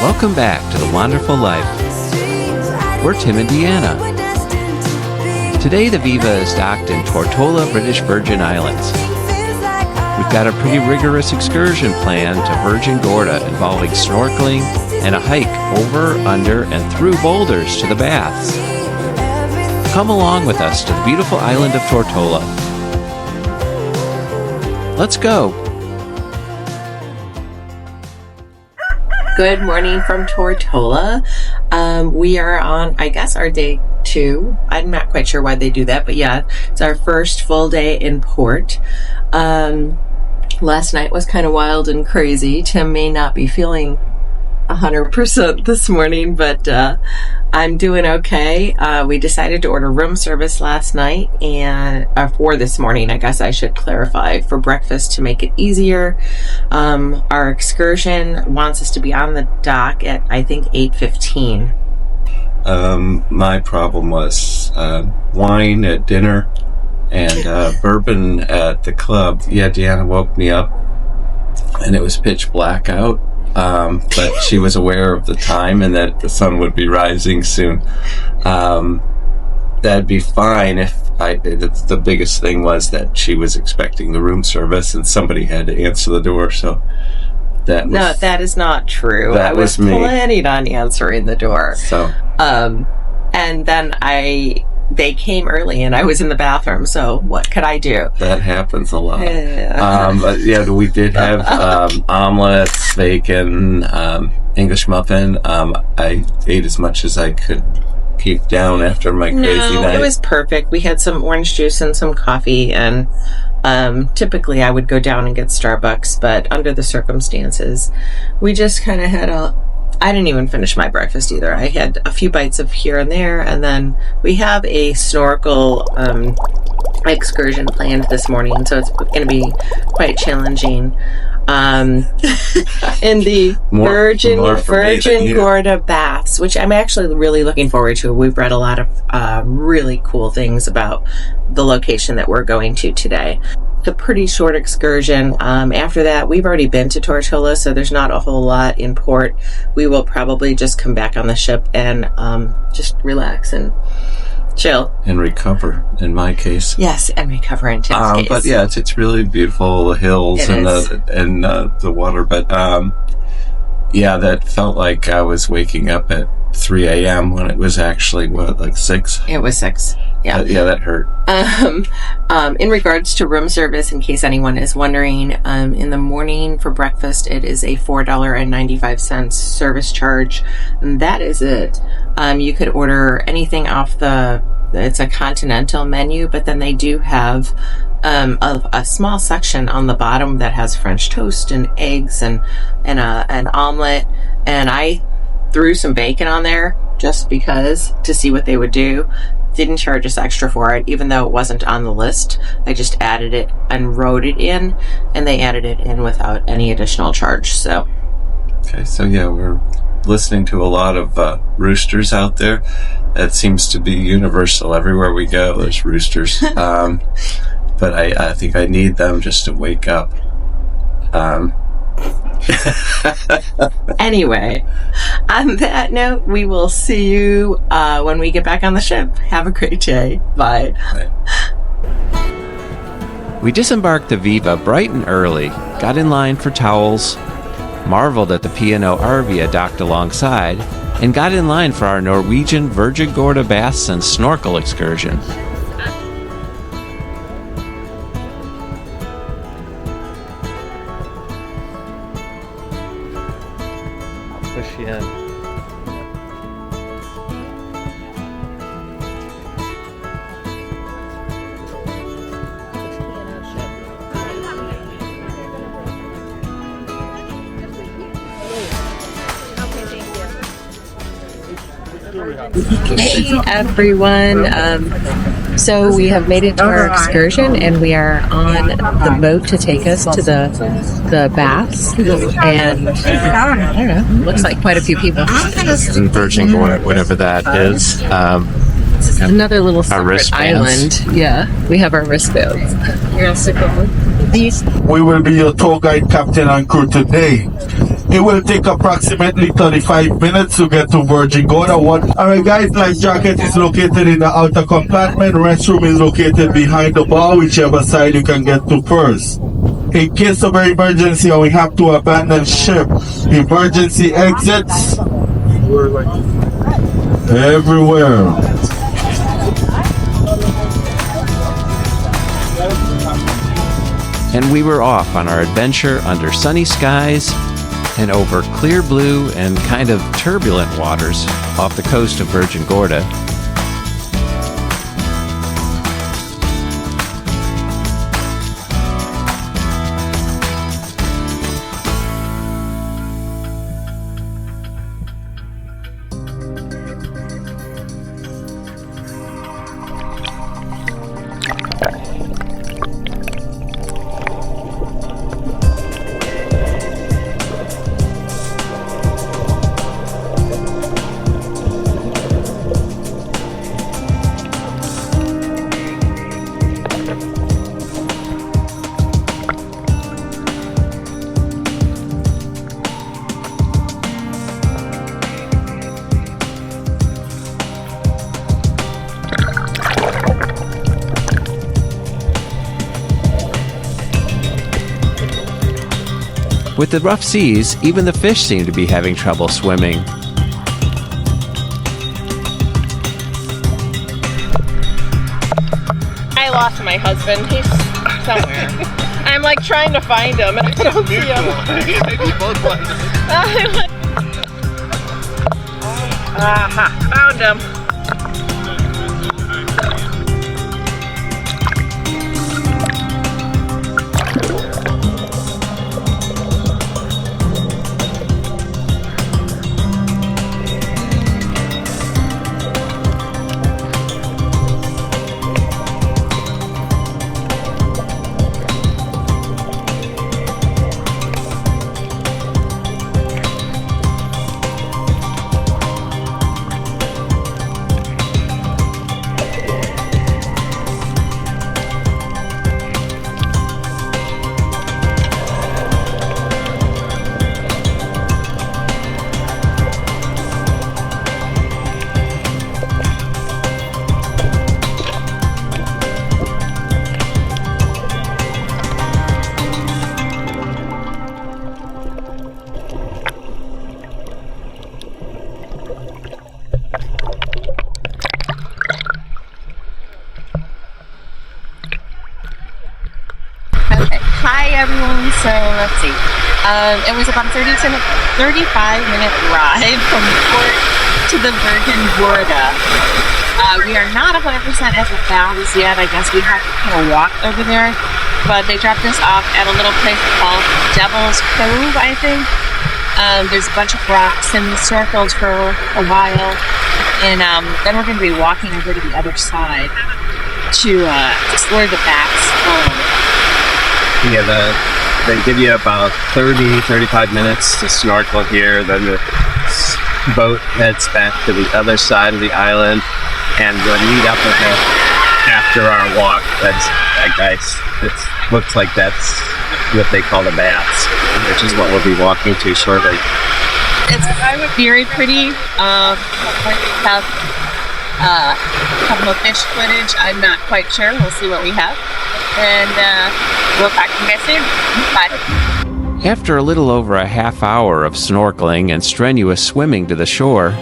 Welcome back to The Wanderfull Life. We're Tim and Deanna. Today the Viva is docked in Tortola, British Virgin Islands. We've got a pretty rigorous excursion planned to Virgin Gorda involving snorkeling and a hike over, under, and through boulders to the baths. Come along with us to the beautiful island of Tortola. Let's go! Good morning from Tortola. We are on, I guess, our day 2. I'm not quite sure why they do that, but yeah, it's our first full day in port. Last night was kind of wild and crazy. Tim may not be feeling 100% this morning, but I'm doing okay. We decided to order room service last night and for this morning, I guess I should clarify, for breakfast to make it easier. Our excursion wants us to be on the dock at, I think, 8:15. My problem was wine at dinner and bourbon at the club. Yeah, Deanna woke me up and it was pitch black out. But she was aware of the time and that the sun would be rising soon. That'd be fine if the biggest thing was that she was expecting the room service and somebody had to answer the door, so no, that is not true. I was planning on answering the door. So, and then they came early and I was in the bathroom, so what could I do? That happens a lot. Yeah, we did have omelets, bacon, English muffin. I ate as much as I could keep down after my crazy night. It was perfect. We had some orange juice and some coffee, and typically I would go down and get Starbucks, but under the circumstances, we just kind of had I didn't even finish my breakfast either. I had a few bites of here and there, and then we have a snorkel excursion planned this morning, so it's going to be quite challenging. In the Virgin Gorda Baths, which I'm actually really looking forward to. We've read a lot of really cool things about the location that we're going to today. It's a pretty short excursion. After that, we've already been to Tortola, so there's not a whole lot in port. We will probably just come back on the ship and just relax and chill. And recover, in my case. Yes, and recover in Tim's case. But yeah, it's really beautiful, the hills and the water. But yeah, that felt like I was waking up at 3 a.m. when it was actually, like 6? It was 6. Yeah. Yeah, that hurt. In regards to room service, in case anyone is wondering, in the morning for breakfast, it is a $4.95 service charge. And that is it. You could order anything off it's a continental menu, but then they do have a small section on the bottom that has French toast and eggs and an omelet. And I threw some bacon on there just because, to see what they would do. Didn't charge us extra for it, even though it wasn't on the list. I just added it and wrote it in, and they added it in without any additional charge. So, okay, so yeah, we're listening to a lot of roosters out there. That seems to be universal everywhere we go. There's roosters, but I think I need them just to wake up. Anyway, on that note, we will see you when we get back on the ship. Have a great day. Bye. We disembarked the Viva bright and early, got in line for towels, marveled at the P&O RV docked alongside, and got in line for our Norwegian Virgin Gorda Baths and Snorkel excursion. Push you in. Hey everyone, so we have made it to our excursion and we are on the boat to take us to the baths, and I don't know, looks like quite a few people. In Virgin Gorda, whatever that is. Another little separate island. Yeah, we have our wristbands. We will be your tour guide, captain, and crew today. It will take approximately 35 minutes to get to Virgin Gorda. Alright guys, life jacket is located in the outer compartment. Restroom is located behind the bar, whichever side you can get to first. In case of an emergency or we have to abandon ship, emergency exits everywhere. And we were off on our adventure under sunny skies and over clear blue and kind of turbulent waters off the coast of Virgin Gorda. With the rough seas, even the fish seem to be having trouble swimming. I lost my husband. He's somewhere. I'm like trying to find him and I don't see him. Aha, found him. Hi everyone, so let's see. It was about a 35-minute ride from port to the Virgin Gorda. We are not 100% as bound as yet. I guess we have to kind of walk over there, but they dropped us off at a little place called Devil's Cove, I think. There's a bunch of rocks and snorkels for a while, and then we're going to be walking over to the other side to explore the baths. Yeah, they give you about 30-35 minutes to snorkel here, then the boat heads back to the other side of the island, and we'll meet up with it after our walk. It looks like that's what they call the baths, which is what we'll be walking to shortly. It's very pretty. Have a couple of fish footage. I'm not quite sure. We'll see what we have. And we'll talk to you guys soon. Bye. After a little over a half hour of snorkeling and strenuous swimming to the shore,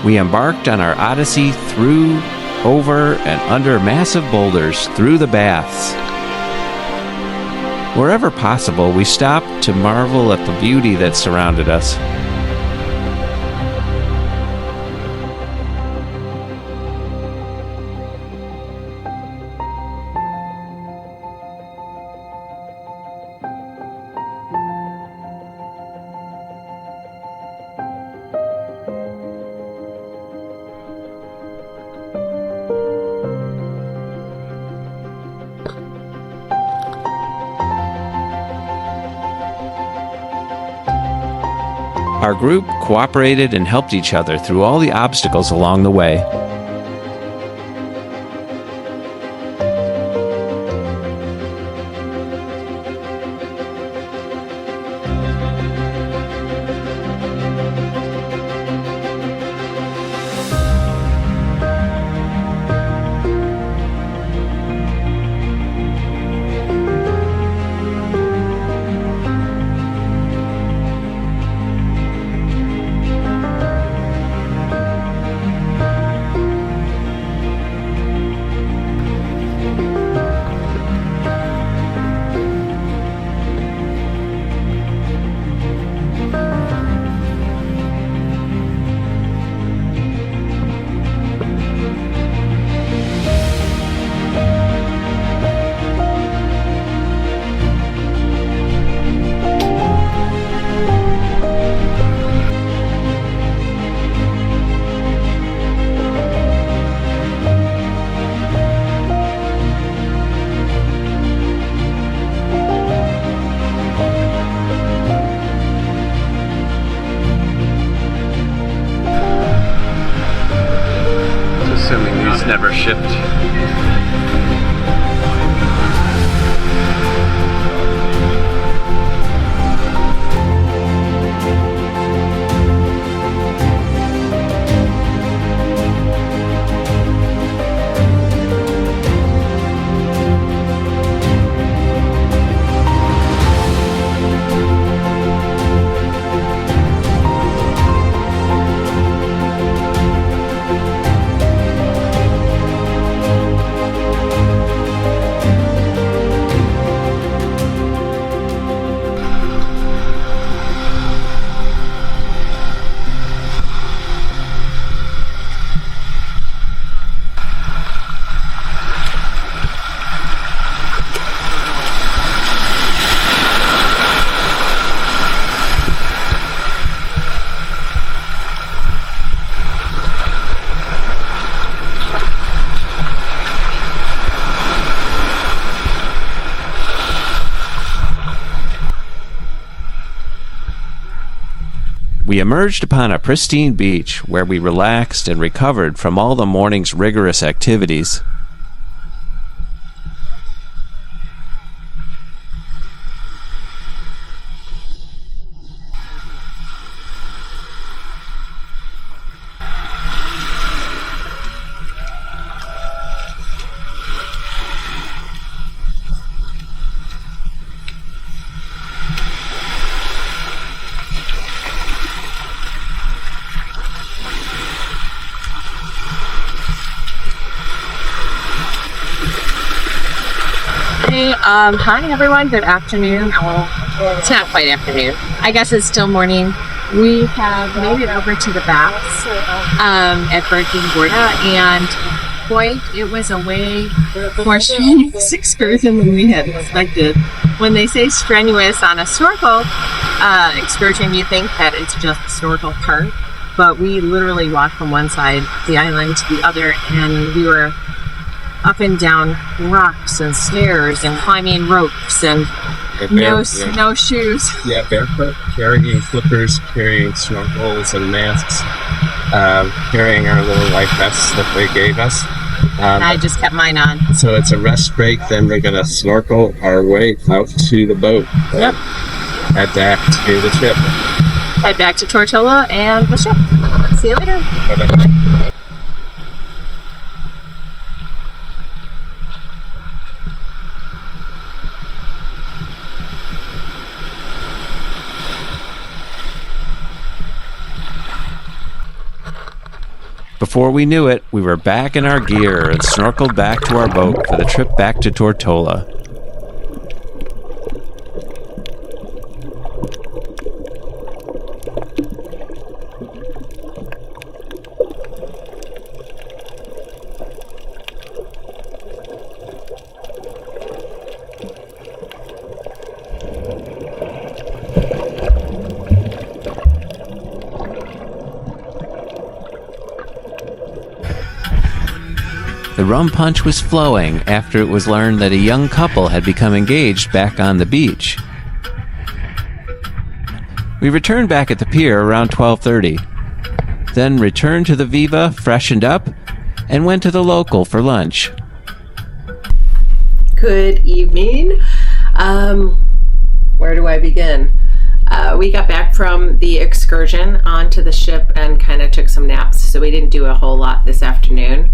we embarked on our odyssey through, over, and under massive boulders through the baths. Wherever possible, we stopped to marvel at the beauty that surrounded us. Our group cooperated and helped each other through all the obstacles along the way. never shipped. We emerged upon a pristine beach where we relaxed and recovered from all the morning's rigorous activities. Hi everyone, good afternoon. It's not quite afternoon. I guess it's still morning. We have made it over to the baths at Virgin Gorda, and boy, it was a way more strenuous excursion than we had expected. When they say strenuous on a snorkel excursion, you think that it's just the snorkel part, but we literally walked from one side of the island to the other, and we were up and down rocks and stairs and climbing ropes and no shoes. Yeah, barefoot, carrying flippers, carrying snorkels and masks, carrying our little life vests that they gave us. I just kept mine on. So it's a rest break, then we're going to snorkel our way out to the boat. Yep. Head back to the ship. Head back to Tortola and the ship. See you later. Bye-bye. Before we knew it, we were back in our gear and snorkeled back to our boat for the trip back to Tortola. The rum punch was flowing after it was learned that a young couple had become engaged back on the beach. We returned back at the pier around 12:30, then returned to the Viva, freshened up, and went to the Local for lunch. Good evening. Where do I begin? We got back from the excursion onto the ship and kind of took some naps, so we didn't do a whole lot this afternoon.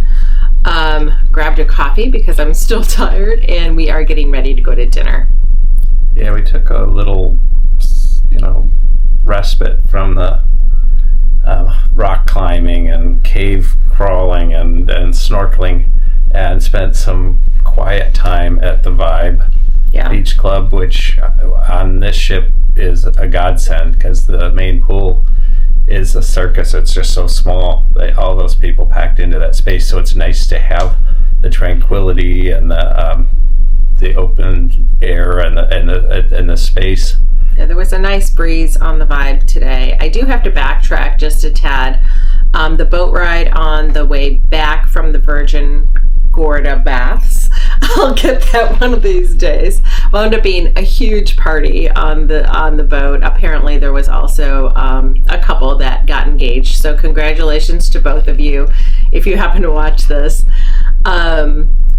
Grabbed a coffee because I'm still tired, and we are getting ready to go to dinner. Yeah, we took a little, respite from the rock climbing and cave crawling and snorkeling, and spent some quiet time at the Vibe Beach Club, which on this ship is a godsend because the main pool is a circus. It's just so small. All those people packed into that space, so it's nice to have the tranquility and the open air and the space. Yeah, there was a nice breeze on the Vibe today. I do have to backtrack just a tad. The boat ride on the way back from the Virgin Gorda Baths I'll get that one of these days. Wound up being a huge party on the boat. Apparently there was also a couple that got engaged. So congratulations to both of you if you happen to watch this.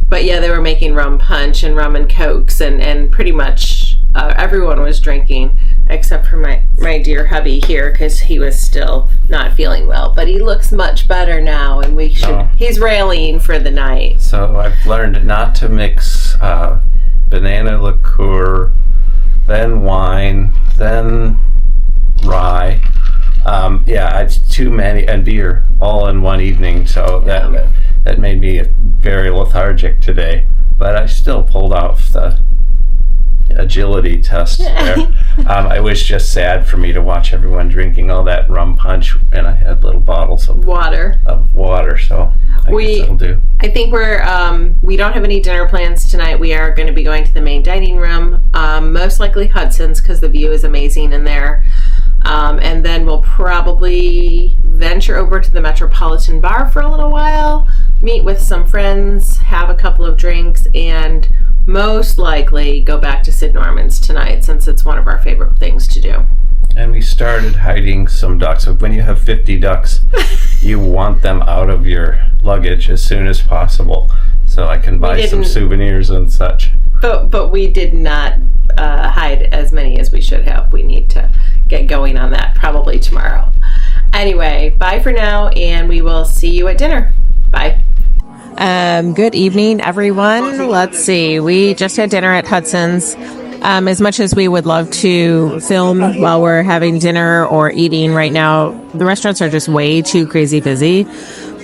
But yeah, they were making rum punch and rum and cokes, and pretty much everyone was drinking except for my dear hubby here, because he was still not feeling well. But he looks much better now, and he's rallying for the night. So I've learned not to mix banana liqueur, then wine, then rye. It's too many, and beer all in one evening. So that made me very lethargic today. But I still pulled off the agility test there. It was just sad for me to watch everyone drinking all that rum punch, and I had little bottles of water. So I guess that'll do. I think we don't have any dinner plans tonight. We are going to be going to the main dining room, most likely Hudson's, because the view is amazing in there. And then we'll probably venture over to the Metropolitan Bar for a little while, meet with some friends, have a couple of drinks, and most likely go back to Sid Norman's tonight, since it's one of our favorite things to do. And we started hiding some ducks. When you have 50 ducks, you want them out of your luggage as soon as possible, so I can buy some souvenirs and such. But we did not hide as many as we should have. We need to get going on that probably tomorrow. Anyway, bye for now, and we will see you at dinner. Bye. Good evening, everyone. Let's see. We just had dinner at Hudson's. As much as we would love to film while we're having dinner or eating right now, the restaurants are just way too crazy busy.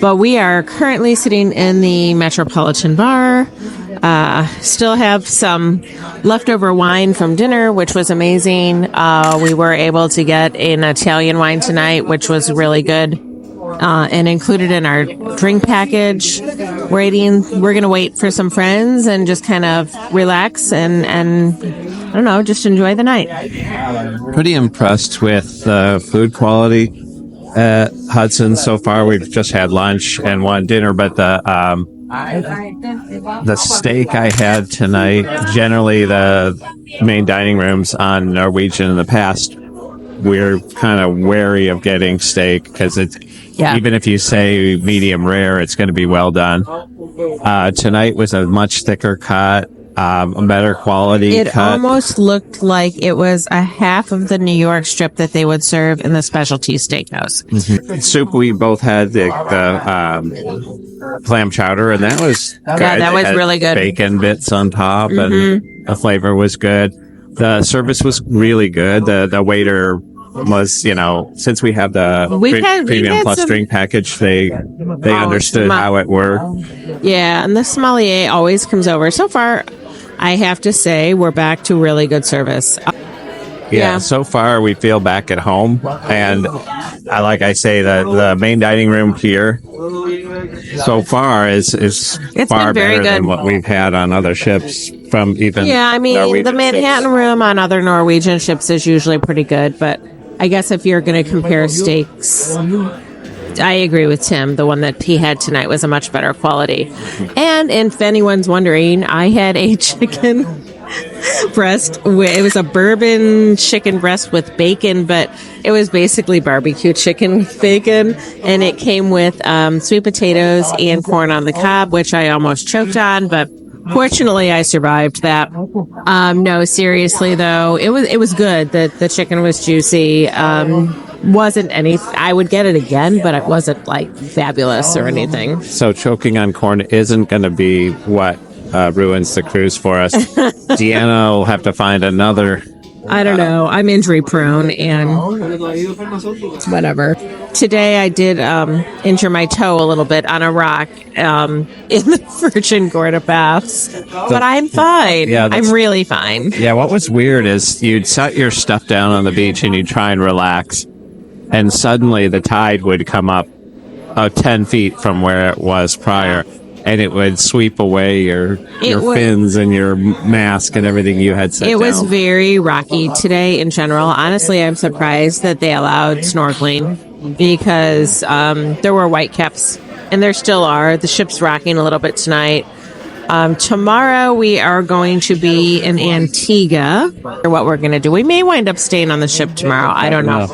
But we are currently sitting in the Metropolitan Bar. Still have some leftover wine from dinner, which was amazing. We were able to get an Italian wine tonight, which was really good. And included in our drink package. We're going to wait for some friends and just kind of relax and I don't know, just enjoy the night. Pretty impressed with the food quality at Hudson so far. We've just had lunch and one dinner, but the steak I had tonight, generally the main dining rooms on Norwegian in the past, we're kind of wary of getting steak because even if you say medium rare, it's going to be well done. Tonight was a much thicker cut, a better quality cut. It almost looked like it was a half of the New York strip that they would serve in the specialty steakhouse. Mm-hmm. Soup, we both had the clam chowder, and that was good. Yeah, that was really good. Bacon bits on top, and the flavor was good. The service was really good. The waiter was, since we have the premium plus drink package, they understood how it worked. Yeah, and the sommelier always comes over. So far, I have to say, we're back to really good service. Yeah, so far we feel back at home, and like I say, the main dining room here so far is far better than what we've had on other ships from even Norwegian the Manhattan ships. room on other Norwegian ships is usually pretty good, but I guess if you're going to compare steaks, I agree with Tim. The one that he had tonight was a much better quality. And if anyone's wondering, I had a chicken breast. It was a bourbon chicken breast with bacon, but it was basically barbecue chicken with bacon. And it came with sweet potatoes and corn on the cob, which I almost choked on, but fortunately I survived that. No, seriously though, it was good. The chicken was juicy. Wasn't any, I would get it again, but it wasn't like fabulous or anything. So choking on corn isn't going to be what ruins the cruise for us. Deanna will have to find another. I don't know. I'm injury prone and whatever. Today I did injure my toe a little bit on a rock in the Virgin Gorda Baths, but I'm fine. Yeah, I'm really fine. Yeah, what was weird is you'd set your stuff down on the beach and you'd try and relax, and suddenly the tide would come up 10 feet from where it was prior. And it would sweep away your fins and your mask and everything you had set down. It was very rocky today in general. Honestly, I'm surprised that they allowed snorkeling because there were whitecaps, and there still are. The ship's rocking a little bit tonight. Tomorrow we are going to be in Antigua. Or what we're going to do. We may wind up staying on the ship tomorrow. I don't know.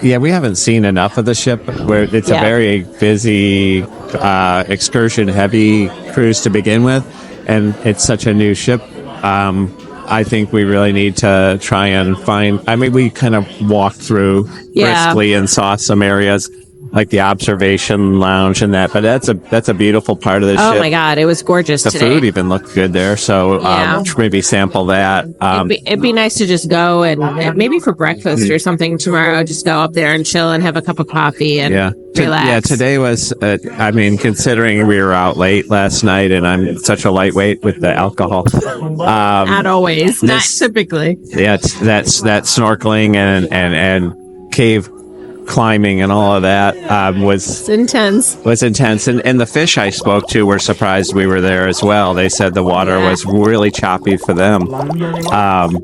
Yeah, we haven't seen enough of the ship. Where it's a very busy, excursion-heavy cruise to begin with, and it's such a new ship. I think we really need to try and find. I mean, we kind of walked through briskly and saw some areas like the observation lounge and that. But that's a beautiful part of the ship. Oh my God, it was gorgeous the today. food even looked good there, so maybe sample that. It'd be nice to just go and maybe for breakfast or something tomorrow, just go up there and chill and have a cup of coffee and relax. Yeah, today was, I mean, considering we were out late last night and I'm such a lightweight with the alcohol. Not always, not typically. Yeah, that snorkeling and cave climbing and all of that was intense. And the fish I spoke to were surprised we were there as well. They said the water was really choppy for them.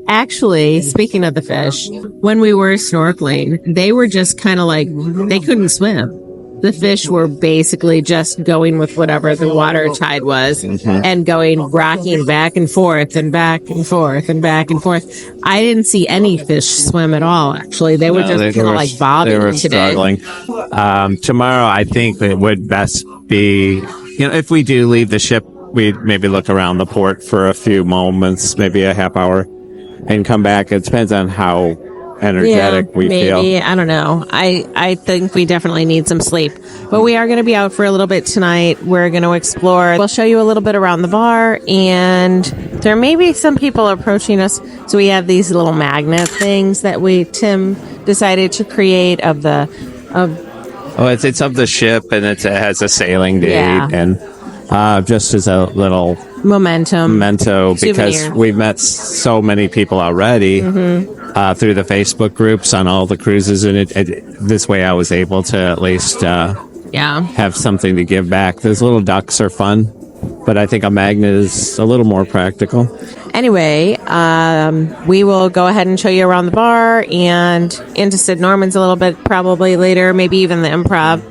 Actually, speaking of the fish, when we were snorkeling, they were just kind of like, they couldn't swim. The fish were basically just going with whatever the water tide was and rocking back and forth and back and forth and back and forth. I didn't see any fish swim at all, actually. They were just kind of like bobbing today. Struggling. Tomorrow, I think it would best be, if we do leave the ship, we'd maybe look around the port for a few moments, maybe a half hour, and come back. It depends on how energetic we feel. I don't know. I think we definitely need some sleep. But we are going to be out for a little bit tonight. We're going to explore. We'll show you a little bit around the bar, and there may be some people approaching us. So we have these little magnet things that Tim decided to create it's of the ship, and it has a sailing date and just as a little memento because souvenir. we've met so many people already through the Facebook groups on all the cruises, and this way I was able to at least have something to give back. Those little ducks are fun, but I think a magnet is a little more practical. Anyway, we will go ahead and show you around the bar and into Sid Norman's a little bit probably later, maybe even the Improv,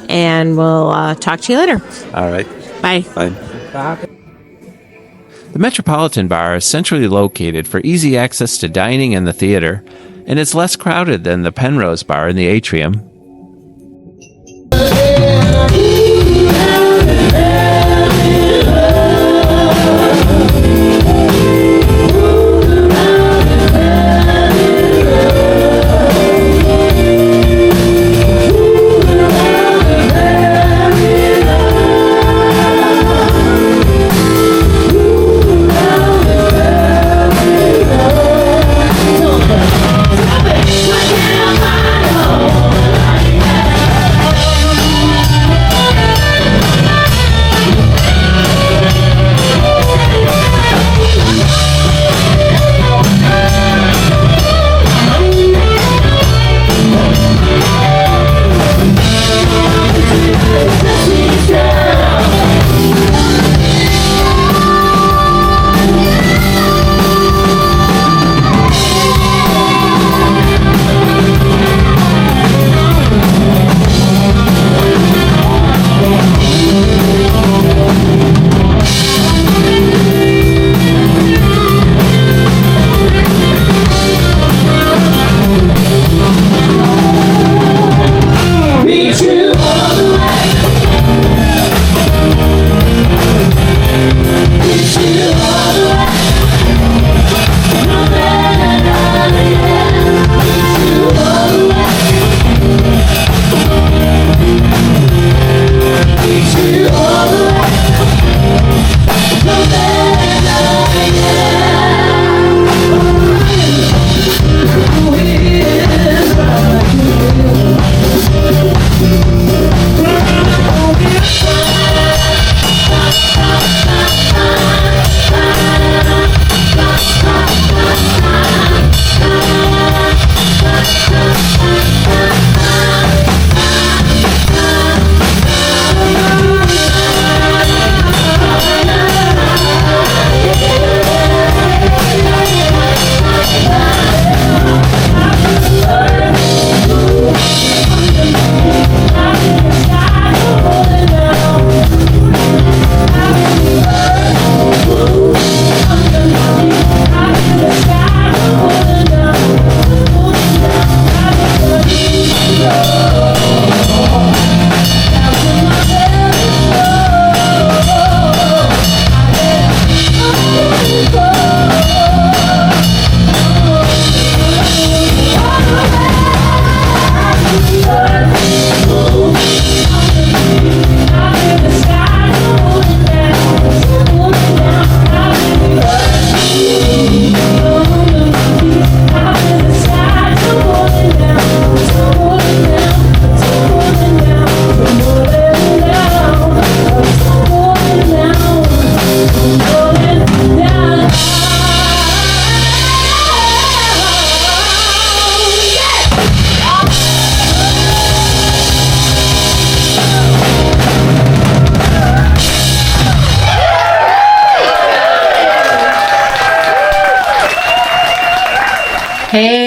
and we'll talk to you later. All right. Bye. The Metropolitan Bar is centrally located for easy access to dining and the theater, and is less crowded than the Penrose Bar in the atrium.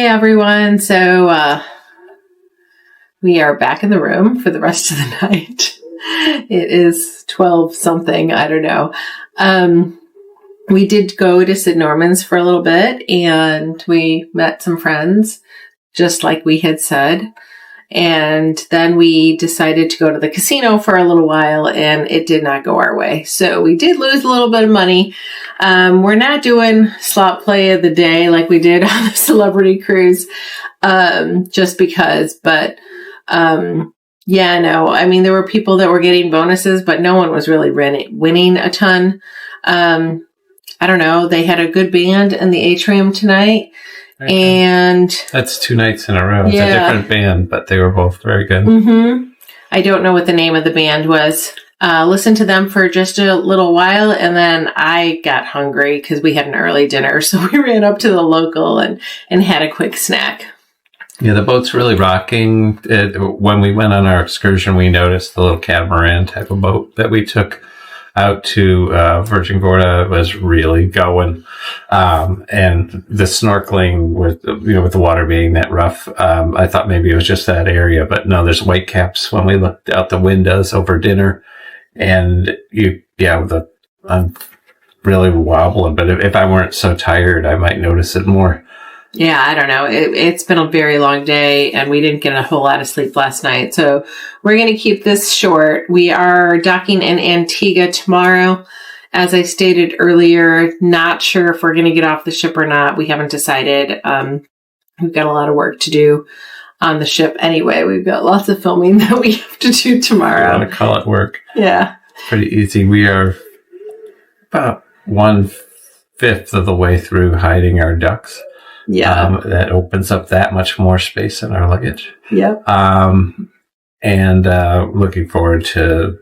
Hey everyone. So we are back in the room for the rest of the night. It is 12 something. I don't know. We did go to Sid Norman's for a little bit and we met some friends, just like we had said. And then we decided to go to the casino for a little while and it did not go our way. So we did lose a little bit of money. We're not doing slot play of the day like we did on the Celebrity Cruise, just because, but, yeah, no, I mean, there were people that were getting bonuses, but no one was really winning a ton. I don't know. They had a good band in the atrium tonight. And that's 2 nights in a row. It's yeah. a different band, but they were both very good. Mm-hmm. I don't know what the name of the band was. Listened to them for just a little while, and then I got hungry because we had an early dinner, so we ran up to the local and had a quick snack. Yeah, the boat's really rocking. When we went on our excursion, we noticed the little catamaran type of boat that we took out to Virgin Gorda was really going. And the snorkeling with the water being that rough, I thought maybe it was just that area, but no, there's white caps when we looked out the windows over dinner, and I'm really wobbling, but if I weren't so tired, I might notice it more. Yeah, I don't know. It's been a very long day and we didn't get a whole lot of sleep last night. So we're going to keep this short. We are docking in Antigua tomorrow. As I stated earlier, not sure if we're going to get off the ship or not. We haven't decided. We've got a lot of work to do on the ship anyway. We've got lots of filming that we have to do tomorrow. I want to call it work. Yeah. It's pretty easy. We are about 1/5 of the way through hiding our ducks. Yeah. That opens up that much more space in our luggage. Yep. And looking forward to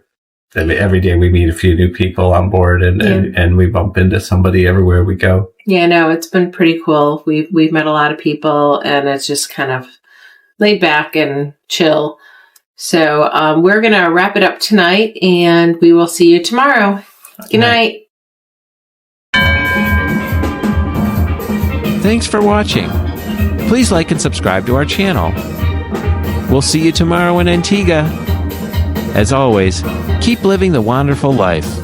every day we meet a few new people on board and we bump into somebody everywhere we go. Yeah, no, it's been pretty cool. We've met a lot of people and it's just kind of laid back and chill. So we're going to wrap it up tonight and we will see you tomorrow. Good night. Thanks for watching. Please like and subscribe to our channel. We'll see you tomorrow in Antigua. As always, keep living the wonderful life.